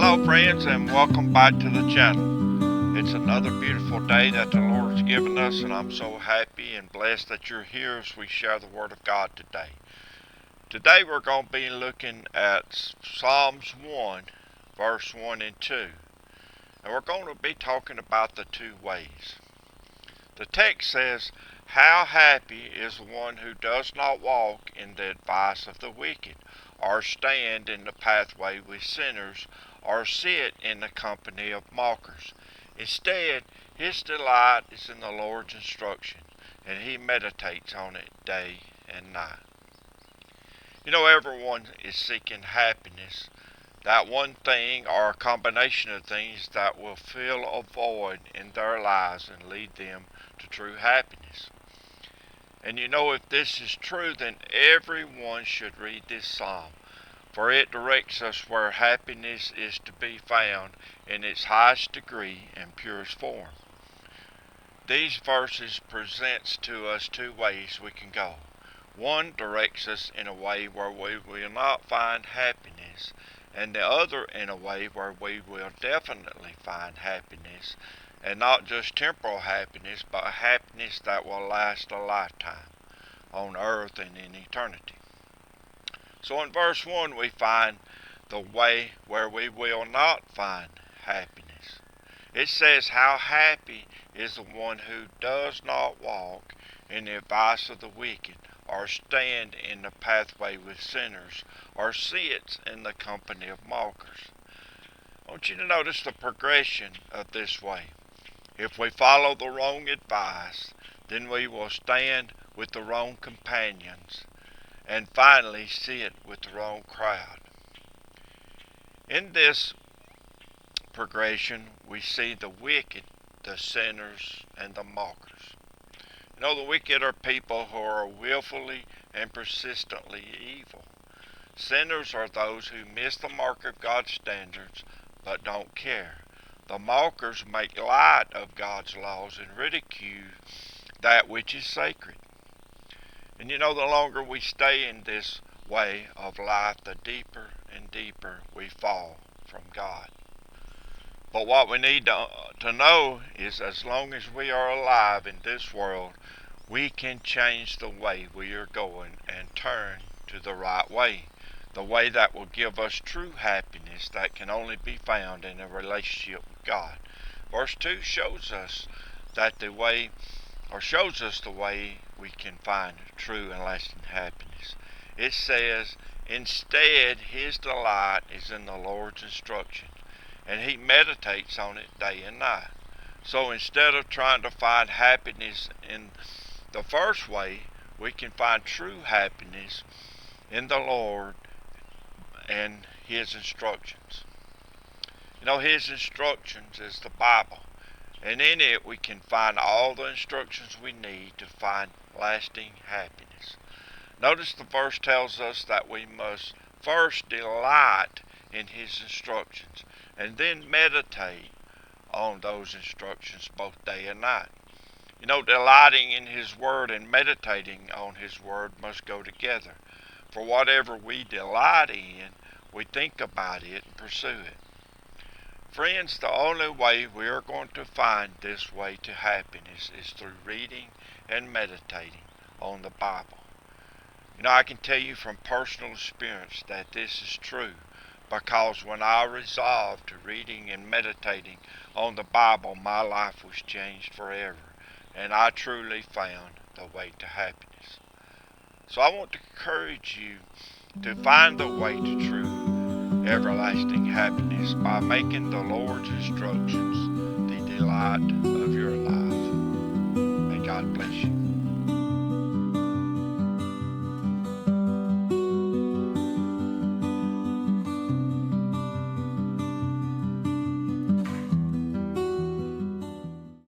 Hello, friends, and welcome back to the channel. It's another beautiful day that the Lord's given us, and I'm so happy and blessed that you're here as we share the Word of God today. Today, we're going to be looking at Psalms 1, verse 1 and 2, and we're going to be talking about the two ways. The text says, "How happy is the one who does not walk in the advice of the wicked, or stand in the pathway with sinners, or sit in the company of mockers. Instead, his delight is in the Lord's instruction, and he meditates on it day and night." You know, everyone is seeking happiness, that one thing or a combination of things that will fill a void in their lives and lead them to true happiness. And you know, if this is true, then everyone should read this psalm, for it directs us where happiness is to be found in its highest degree and purest form. These verses presents to us two ways we can go. One directs us in a way where we will not find happiness, and the other in a way where we will definitely find happiness, and not just temporal happiness, but happiness that will last a lifetime on earth and in eternity. So in verse 1 we find the way where we will not find happiness. It says, "How happy is the one who does not walk in the advice of the wicked, or stand in the pathway with sinners, or sits in the company of mockers." I want you to notice the progression of this way. If we follow the wrong advice, then we will stand with the wrong companions, and finally sit with the wrong crowd. In this progression, we see the wicked, the sinners, and the mockers. You know, the wicked are people who are willfully and persistently evil. Sinners are those who miss the mark of God's standards but don't care. The mockers make light of God's laws and ridicule that which is sacred. And you know, the longer we stay in this way of life, the deeper and deeper we fall from God. But what we need to know is, as long as we are alive in this world, we can change the way we are going and turn to the right way. The way that will give us true happiness that can only be found in a relationship with God. Verse 2 shows us the way we can find true and lasting happiness. It says, "Instead, his delight is in the Lord's instruction, and he meditates on it day and night." So instead of trying to find happiness in the first way, we can find true happiness in the Lord and his instructions. You know, his instructions is the Bible, and in it we can find all the instructions we need to find lasting happiness. Notice the verse tells us that we must first delight in his instructions, and then meditate on those instructions both day and night. You know, delighting in his word and meditating on his word must go together. For whatever we delight in, we think about it and pursue it. Friends, the only way we are going to find this way to happiness is through reading and meditating on the Bible. You know, I can tell you from personal experience that this is true, because when I resolved to reading and meditating on the Bible, my life was changed forever, and I truly found the way to happiness. So I want to encourage you to find the way to true everlasting happiness by making the Lord's instructions the delight of your life. May God bless you.